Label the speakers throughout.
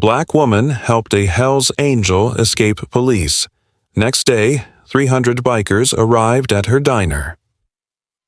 Speaker 1: Black woman helped a Hell's Angel escape police. Next day, 300 bikers arrived at her diner.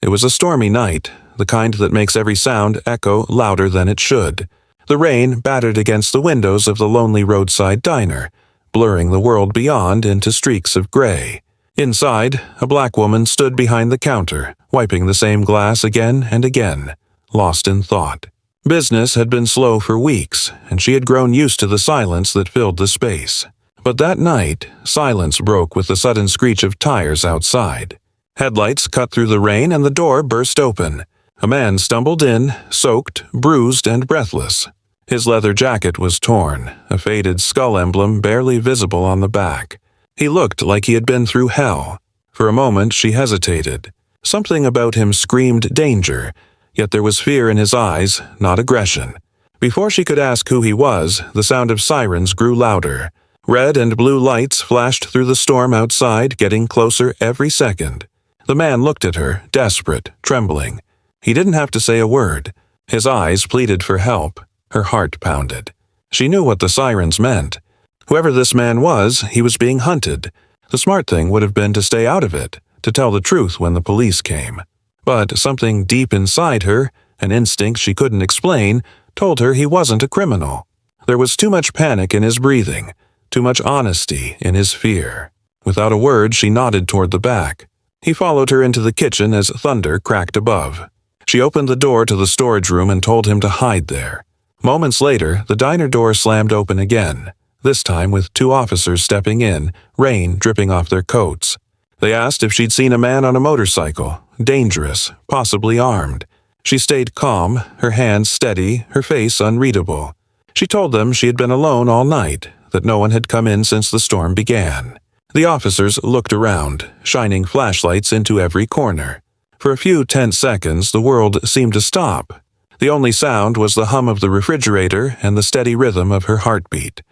Speaker 1: It was a stormy night, the kind that makes every sound echo louder than it should. The rain battered against the windows of the lonely roadside diner, blurring the world beyond into streaks of gray. Inside, a black woman stood behind the counter, wiping the same glass again and again, lost in thought. Business had been slow for weeks, and she had grown used to the silence that filled the space. But that night, silence broke with the sudden screech of tires outside. Headlights cut through the rain and the door burst open. A man stumbled in, soaked, bruised, and breathless. His leather jacket was torn, a faded skull emblem barely visible on the back. He looked like he had been through hell. For a moment she hesitated. Something about him screamed danger, yet there was fear in his eyes, not aggression. Before she could ask who he was, the sound of sirens grew louder. Red and blue lights flashed through the storm outside, getting closer every second. The man looked at her, desperate, trembling. He didn't have to say a word. His eyes pleaded for help. Her heart pounded. She knew what the sirens meant. Whoever this man was, he was being hunted. The smart thing would have been to stay out of it, to tell the truth when the police came. But something deep inside her, an instinct she couldn't explain, told her he wasn't a criminal. There was too much panic in his breathing, too much honesty in his fear. Without a word, she nodded toward the back. He followed her into the kitchen as thunder cracked above. She opened the door to the storage room and told him to hide there. Moments later, the diner door slammed open again, this time with 2 officers stepping in, rain dripping off their coats. They asked if she'd seen a man on a motorcycle, dangerous, possibly armed. She stayed calm, her hands steady, her face unreadable. She told them she had been alone all night, that no one had come in since the storm began. The officers looked around, shining flashlights into every corner. For a few tense seconds, the world seemed to stop. The only sound was the hum of the refrigerator and the steady rhythm of her heartbeat.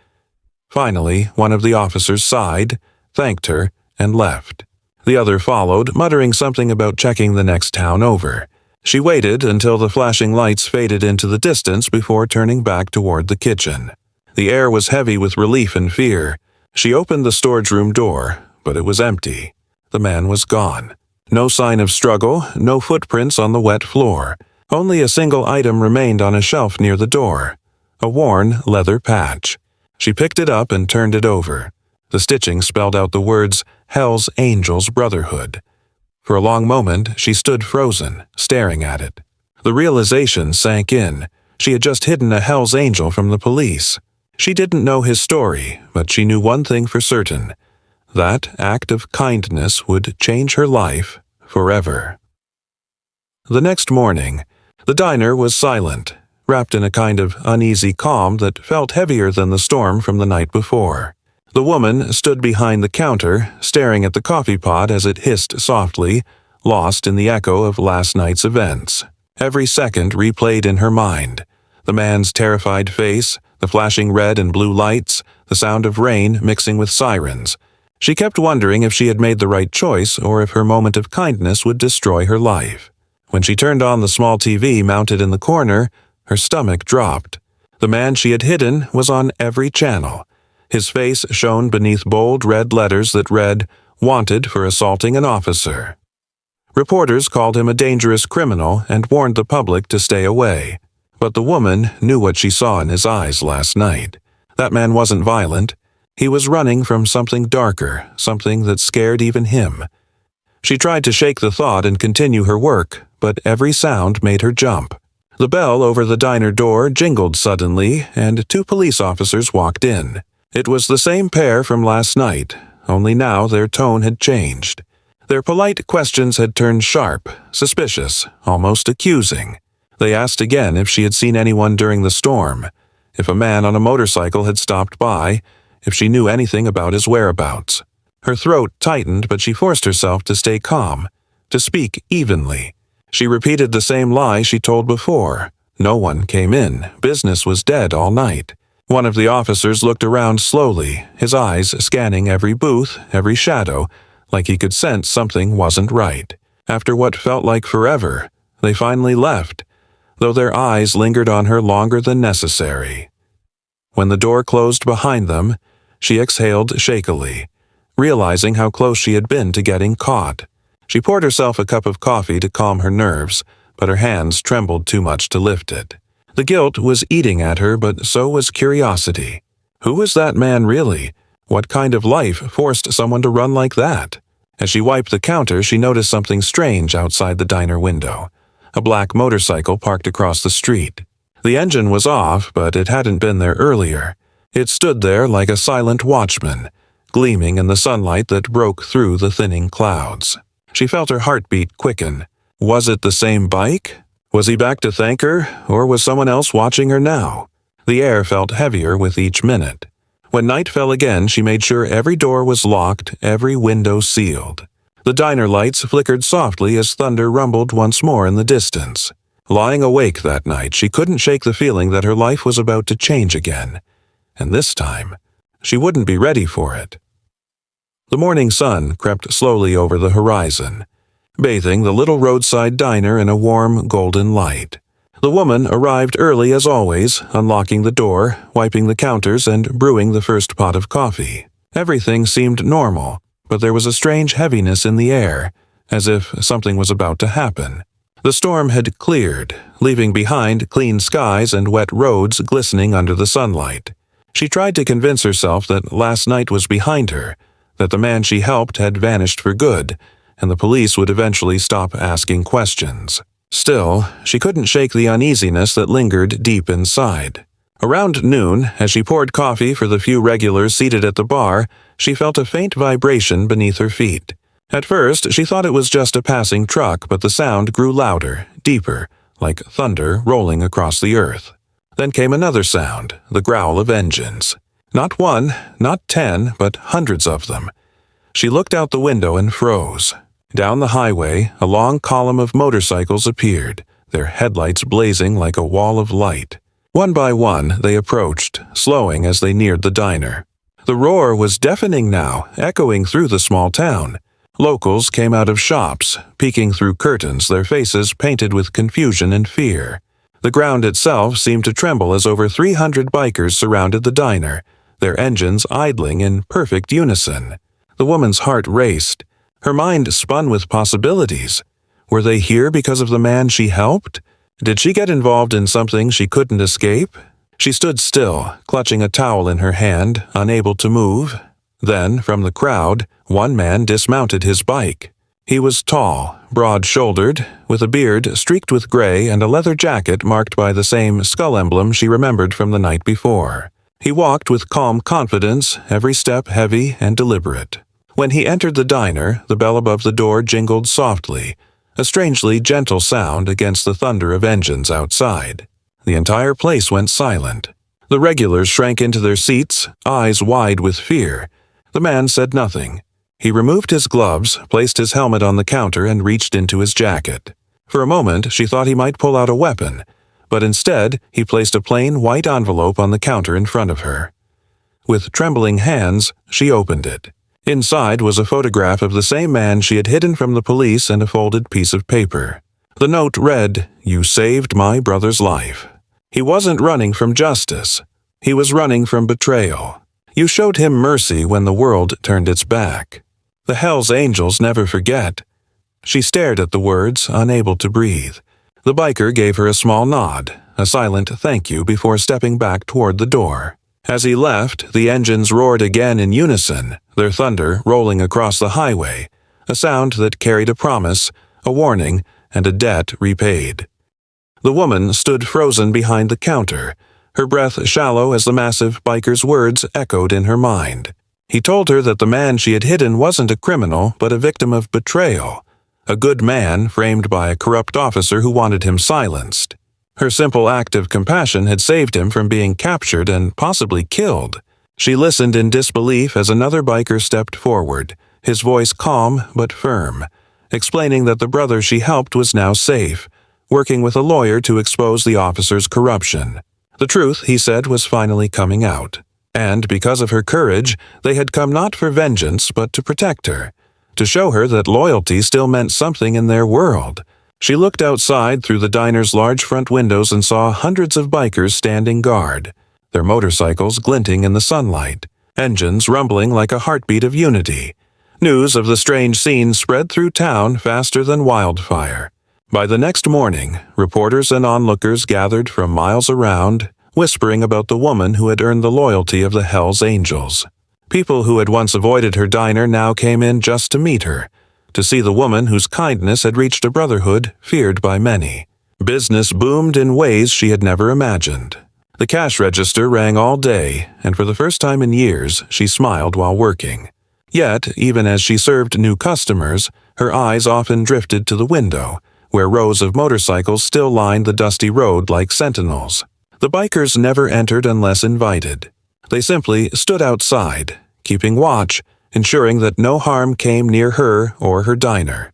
Speaker 1: Finally, one of the officers sighed, thanked her, and left. The other followed, muttering something about checking the next town over. She waited until the flashing lights faded into the distance before turning back toward the kitchen. The air was heavy with relief and fear. She opened the storage room door, but it was empty. The man was gone. No sign of struggle, no footprints on the wet floor. Only a single item remained on a shelf near the door, a worn leather patch. She picked it up and turned it over. The stitching spelled out the words, Hell's Angels Brotherhood. For a long moment, she stood frozen, staring at it. The realization sank in. She had just hidden a Hell's Angel from the police. She didn't know his story, but she knew one thing for certain. That act of kindness would change her life forever. The next morning, the diner was silent, wrapped in a kind of uneasy calm that felt heavier than the storm from the night before. The woman stood behind the counter, staring at the coffee pot as it hissed softly, lost in the echo of last night's events. Every second replayed in her mind. The man's terrified face, the flashing red and blue lights, the sound of rain mixing with sirens. She kept wondering if she had made the right choice or if her moment of kindness would destroy her life. When she turned on the small TV mounted in the corner, her stomach dropped. The man she had hidden was on every channel. His face shone beneath bold red letters that read, "Wanted for assaulting an officer." Reporters called him a dangerous criminal and warned the public to stay away. But the woman knew what she saw in his eyes last night. That man wasn't violent. He was running from something darker, something that scared even him. She tried to shake the thought and continue her work, but every sound made her jump. The bell over the diner door jingled suddenly, and 2 police officers walked in. It was the same pair from last night, only now their tone had changed. Their polite questions had turned sharp, suspicious, almost accusing. They asked again if she had seen anyone during the storm, if a man on a motorcycle had stopped by, if she knew anything about his whereabouts. Her throat tightened, but she forced herself to stay calm, to speak evenly. She repeated the same lie she told before. No one came in. Business was dead all night. One of the officers looked around slowly, his eyes scanning every booth, every shadow, like he could sense something wasn't right. After what felt like forever, they finally left, though their eyes lingered on her longer than necessary. When the door closed behind them, she exhaled shakily, realizing how close she had been to getting caught. She poured herself a cup of coffee to calm her nerves, but her hands trembled too much to lift it. The guilt was eating at her, but so was curiosity. Who was that man really? What kind of life forced someone to run like that? As she wiped the counter, she noticed something strange outside the diner window. A black motorcycle parked across the street. The engine was off, but it hadn't been there earlier. It stood there like a silent watchman, gleaming in the sunlight that broke through the thinning clouds. She felt her heartbeat quicken. Was it the same bike? Was he back to thank her, or was someone else watching her now? The air felt heavier with each minute. When night fell again, she made sure every door was locked, every window sealed. The diner lights flickered softly as thunder rumbled once more in the distance. Lying awake that night, she couldn't shake the feeling that her life was about to change again. And this time, she wouldn't be ready for it. The morning sun crept slowly over the horizon, bathing the little roadside diner in a warm, golden light. The woman arrived early as always, unlocking the door, wiping the counters, and brewing the first pot of coffee. Everything seemed normal, but there was a strange heaviness in the air, as if something was about to happen. The storm had cleared, leaving behind clean skies and wet roads glistening under the sunlight. She tried to convince herself that last night was behind her, that the man she helped had vanished for good, and the police would eventually stop asking questions. Still, she couldn't shake the uneasiness that lingered deep inside. Around noon, as she poured coffee for the few regulars seated at the bar, she felt a faint vibration beneath her feet. At first, she thought it was just a passing truck, but the sound grew louder, deeper, like thunder rolling across the earth. Then came another sound, the growl of engines. Not one, not 10, but hundreds of them. She looked out the window and froze. Down the highway, a long column of motorcycles appeared, their headlights blazing like a wall of light. One by one, they approached, slowing as they neared the diner. The roar was deafening now, echoing through the small town. Locals came out of shops, peeking through curtains, their faces painted with confusion and fear. The ground itself seemed to tremble as over 300 bikers surrounded the diner, their engines idling in perfect unison. The woman's heart raced. Her mind spun with possibilities. Were they here because of the man she helped? Did she get involved in something she couldn't escape? She stood still, clutching a towel in her hand, unable to move. Then, from the crowd, one man dismounted his bike. He was tall, broad-shouldered, with a beard streaked with gray and a leather jacket marked by the same skull emblem she remembered from the night before. He walked with calm confidence, every step heavy and deliberate. When he entered the diner, the bell above the door jingled softly, a strangely gentle sound against the thunder of engines outside. The entire place went silent. The regulars shrank into their seats, eyes wide with fear. The man said nothing. He removed his gloves, placed his helmet on the counter, and reached into his jacket. For a moment, she thought he might pull out a weapon, but instead, he placed a plain white envelope on the counter in front of her. With trembling hands, she opened it. Inside was a photograph of the same man she had hidden from the police and a folded piece of paper. The note read, "You saved my brother's life." He wasn't running from justice. He was running from betrayal. You showed him mercy when the world turned its back. The Hell's Angels never forget. She stared at the words, unable to breathe. The biker gave her a small nod, a silent thank you before stepping back toward the door. As he left, the engines roared again in unison, their thunder rolling across the highway, a sound that carried a promise, a warning, and a debt repaid. The woman stood frozen behind the counter, her breath shallow as the massive biker's words echoed in her mind. He told her that the man she had hidden wasn't a criminal, but a victim of betrayal, a good man framed by a corrupt officer who wanted him silenced. Her simple act of compassion had saved him from being captured and possibly killed. She listened in disbelief as another biker stepped forward, his voice calm but firm, explaining that the brother she helped was now safe, working with a lawyer to expose the officer's corruption. The truth, he said, was finally coming out. And because of her courage, they had come not for vengeance but to protect her, to show her that loyalty still meant something in their world. She looked outside through the diner's large front windows and saw hundreds of bikers standing guard. their motorcycles glinting in the sunlight, engines rumbling like a heartbeat of unity. News of the strange scene spread through town faster than wildfire. By the next morning, reporters and onlookers gathered from miles around, whispering about the woman who had earned the loyalty of the Hells Angels. People who had once avoided her diner now came in just to meet her, to see the woman whose kindness had reached a brotherhood feared by many. Business boomed in ways she had never imagined. The cash register rang all day, and for the first time in years, she smiled while working. Yet, even as she served new customers, her eyes often drifted to the window, where rows of motorcycles still lined the dusty road like sentinels. The bikers never entered unless invited. They simply stood outside, keeping watch, ensuring that no harm came near her or her diner.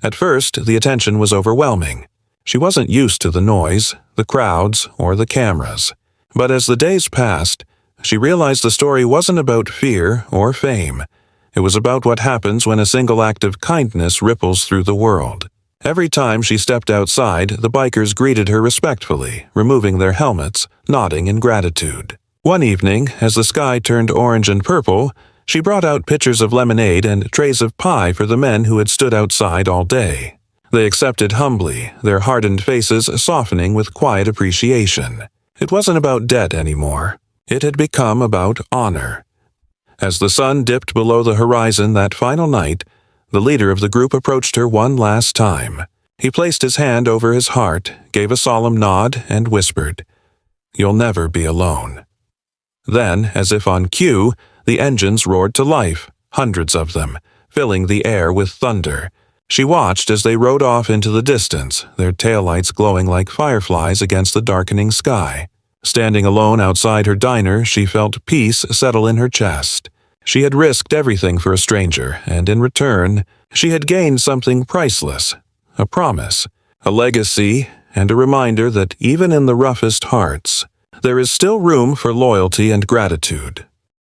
Speaker 1: At first, the attention was overwhelming. She wasn't used to the noise, the crowds, or the cameras. But as the days passed, she realized the story wasn't about fear or fame. It was about what happens when a single act of kindness ripples through the world. Every time she stepped outside, the bikers greeted her respectfully, removing their helmets, nodding in gratitude. One evening, as the sky turned orange and purple, she brought out pitchers of lemonade and trays of pie for the men who had stood outside all day. They accepted humbly, their hardened faces softening with quiet appreciation. It wasn't about debt anymore. It had become about honor. As the sun dipped below the horizon that final night, the leader of the group approached her one last time. He placed his hand over his heart, gave a solemn nod, and whispered, "You'll never be alone." Then, as if on cue, the engines roared to life, hundreds of them, filling the air with thunder. She watched as they rode off into the distance, their taillights glowing like fireflies against the darkening sky. Standing alone outside her diner, she felt peace settle in her chest. She had risked everything for a stranger, and in return, she had gained something priceless, a promise, a legacy, and a reminder that even in the roughest hearts, there is still room for loyalty and gratitude.